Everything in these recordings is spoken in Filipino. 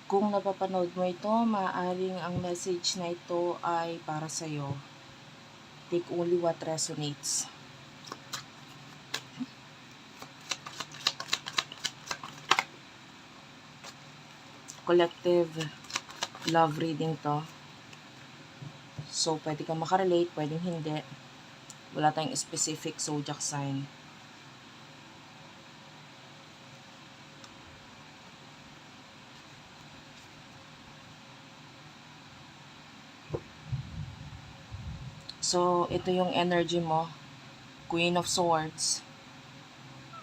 Kung napapanood mo ito, maaaring ang message na ito ay para sa'yo. Take only what resonates. Collective love reading to. So, pwede kang makarelate, pwedeng hindi. Wala tayong specific zodiac sign. So, ito yung energy mo. Queen of Swords.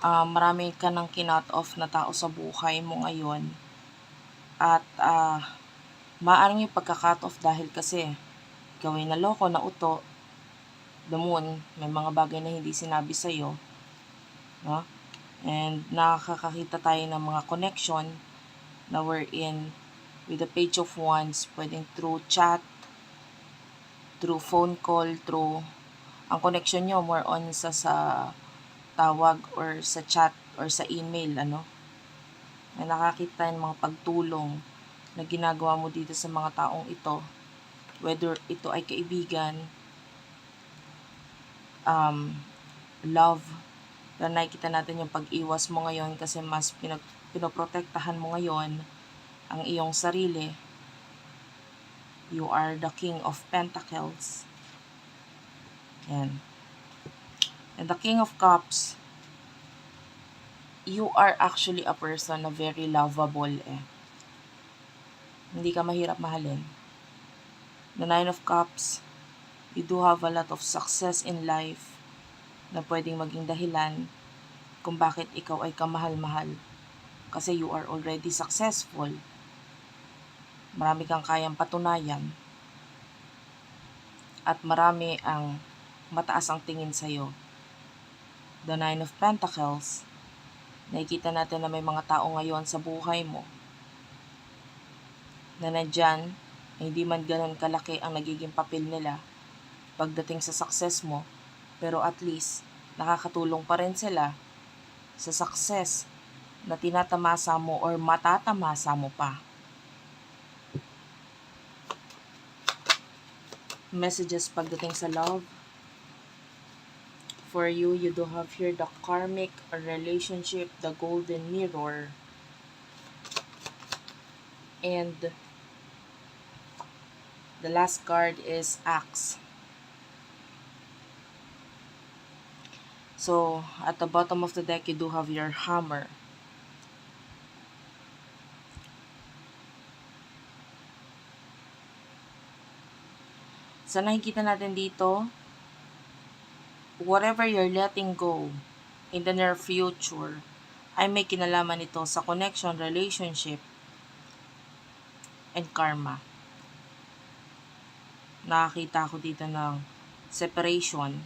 Marami ka nang kinot off na tao sa buhay mo ngayon. At maaaring yung pagka-cut off dahil kasi ikaw ay naloko, nauto. The moon, may mga bagay na hindi sinabi sa'yo. No? And nakakakita tayo ng mga connection na we're in with the Page of Wands, pwedeng through chat, through phone call, through ang connection nyo more on sa tawag or sa chat or sa email, ano? Na nakakita ng mga pagtulong na ginagawa mo dito sa mga taong ito, whether ito ay kaibigan, love, na nakikita natin yung pag-iwas mo ngayon kasi mas pinoprotektahan mo ngayon ang iyong sarili. You are the King of Pentacles. Yan. And the King of Cups, you are actually a person na very lovable Hindi ka mahirap mahalin. The Nine of Cups, you do have a lot of success in life na pwedeng maging dahilan kung bakit ikaw ay kamahal-mahal. Kasi you are already successful. Marami kang kayang patunayan. At marami ang mataas ang tingin sa'yo. The Nine of Pentacles, nakikita natin na may mga tao ngayon sa buhay mo na nandyan, hindi man ganun kalaki ang nagiging papel nila pagdating sa success mo, pero at least nakakatulong pa rin sila sa success na tinatamasa mo or matatamasa mo pa. Messages pagdating sa love. For you, you do have here the karmic relationship, the golden mirror, and the last card is Axe. So, at the bottom of the deck, you do have your hammer. Sa nakikita natin dito, whatever you're letting go in the near future, ay may kinalaman ito sa connection, relationship, and karma. Nakakita ko dito ng separation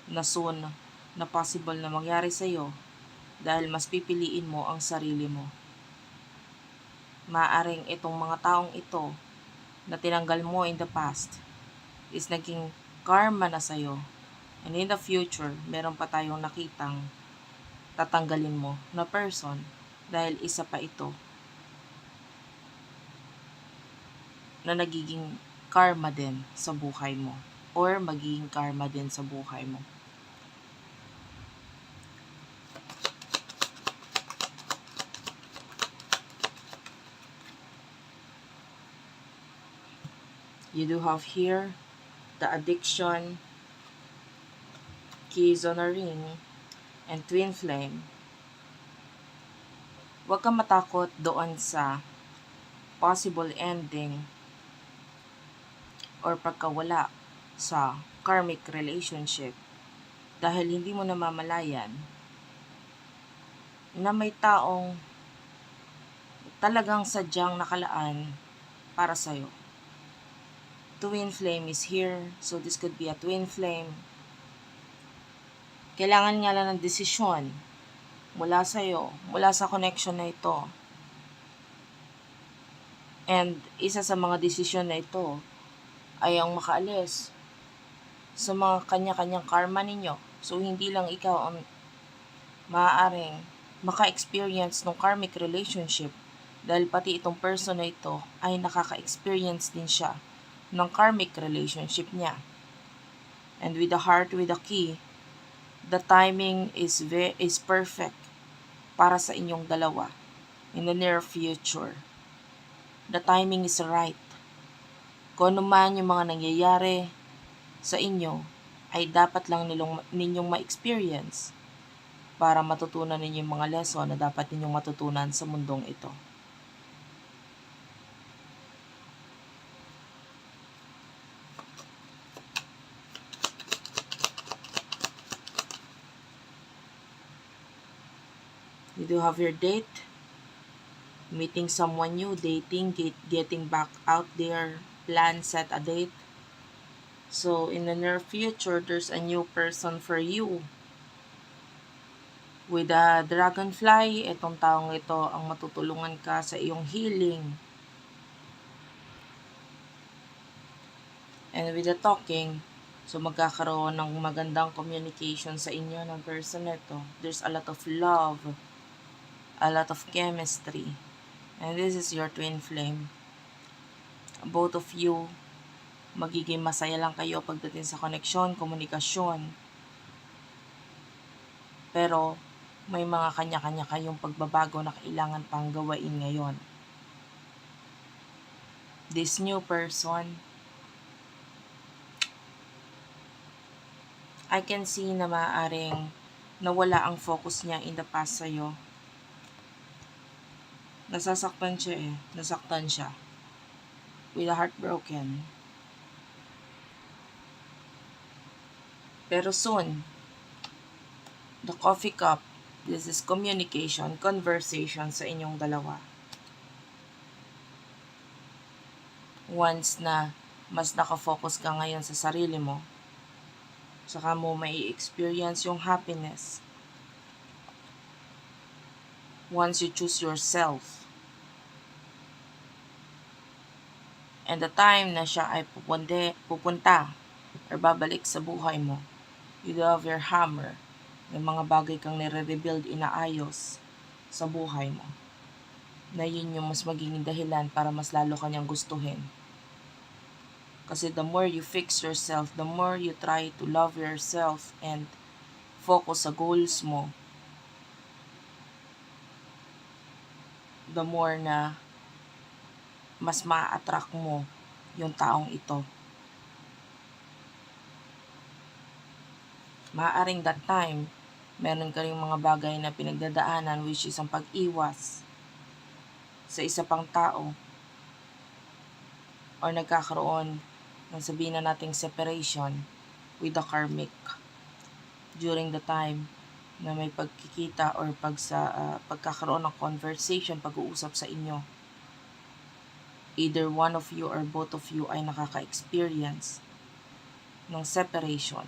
na soon na possible na mangyari sa'yo dahil mas pipiliin mo ang sarili mo. Maaring itong mga taong ito na tinanggal mo in the past is naging karma na sa'yo. And in the future, meron pa tayong nakitang tatanggalin mo na person dahil isa pa ito na nagiging karma din sa buhay mo or magiging karma din sa buhay mo. You do have here the addiction, keys on a ring, and twin flame. Huwag kang matakot doon sa possible ending or pagkawala sa karmic relationship dahil hindi mo namamalayan na may taong talagang sadyang nakalaan para sa'yo. Twin flame is here, so this could be a twin flame. Kailangan nga lang ng desisyon mula sa'yo, mula sa connection na ito. And isa sa mga desisyon na ito ay ang makaalis sa mga kanya-kanyang karma ninyo. So, hindi lang ikaw ang maaaring maka-experience ng karmic relationship, Dahil pati itong person na ito ay nakaka-experience din siya ng karmic relationship niya. And with the heart with the key, the timing is perfect para sa inyong dalawa in the near future. The timing is right. Kung ano man yung mga nangyayari sa inyo, ay dapat lang ninyong ma-experience para matutunan ninyo yung mga lesson na dapat ninyong matutunan sa mundong ito. You do have your date, meeting someone new, dating, getting back out there, plan, set a date. So, in the near future, there's a new person for you. With a dragonfly, itong taong ito ang matutulungan ka sa iyong healing. And with the talking, so magkakaroon ng magandang communication sa inyo ng person ito. There's a lot of love, a lot of chemistry. And this is your twin flame. Both of you, magiging masaya lang kayo pagdating sa koneksyon, komunikasyon. Pero, may mga kanya-kanya kayong pagbabago na kailangan pang gawain ngayon. This new person, I can see na maaaring nawala ang focus niya in the past sa'yo. Nasasaktan siya nasaktan siya. With a heart broken. Pero soon, the coffee cup, this is communication, conversation sa inyong dalawa. Once na mas nakafocus ka ngayon sa sarili mo, saka mo may experience yung happiness. Once you choose yourself. And the time na siya ay pupunta or babalik sa buhay mo, you have your hammer. May mga bagay kang nire-rebuild, inaayos sa buhay mo. Na yun yung mas magiging dahilan para mas lalo kanyang gustuhin. Kasi the more you fix yourself, the more you try to love yourself and focus sa goals mo, the more na mas ma-attract mo yung taong ito. Maaaring that time, meron ka rin mga bagay na pinagdadaanan which is ang pag-iwas sa isa pang tao or nagkakaroon ng sabihin na nating separation with the karmic during the time na may pagkikita or pagkakaroon ng conversation, pag-uusap sa inyo. Either one of you or both of you ay nakaka-experience ng separation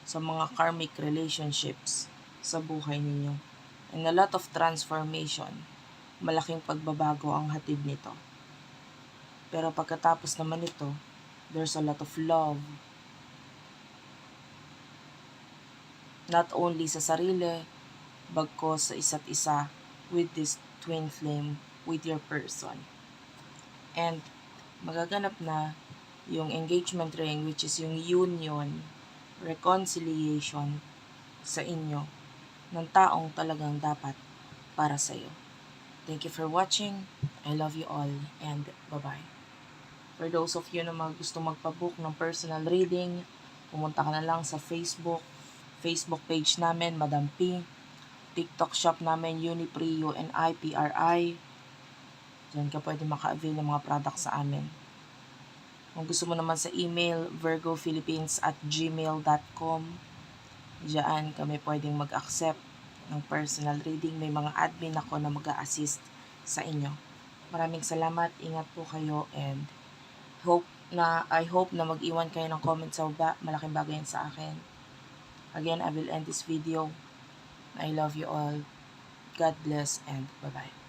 sa mga karmic relationships sa buhay ninyo. And a lot of transformation, malaking pagbabago ang hatid nito. Pero pagkatapos naman ito, there's a lot of love. Not only sa sarili, bagkus sa isa't isa with this twin flame, with your person. And magaganap na yung engagement ring, which is yung union, reconciliation sa inyo ng taong talagang dapat para sa iyo. Thank you for watching. I love you all and bye-bye. For those of you na gusto magpabook ng personal reading, pumunta ka na lang sa Facebook page namin, Madam P. TikTok shop namin, Unipri, UNIPRI. Diyan ka pwede maka-avail ng mga products sa amin. Kung gusto mo naman sa email, virgophilippines@gmail.com. Diyan kami pwedeng mag-accept ng personal reading. May mga admin ako na mag-a-assist sa inyo. Maraming salamat, ingat po kayo, and I hope na mag-iwan kayo ng comment sa baba. Malaking bagay yan sa akin. Again, I will end this video. I love you all. God bless and bye-bye.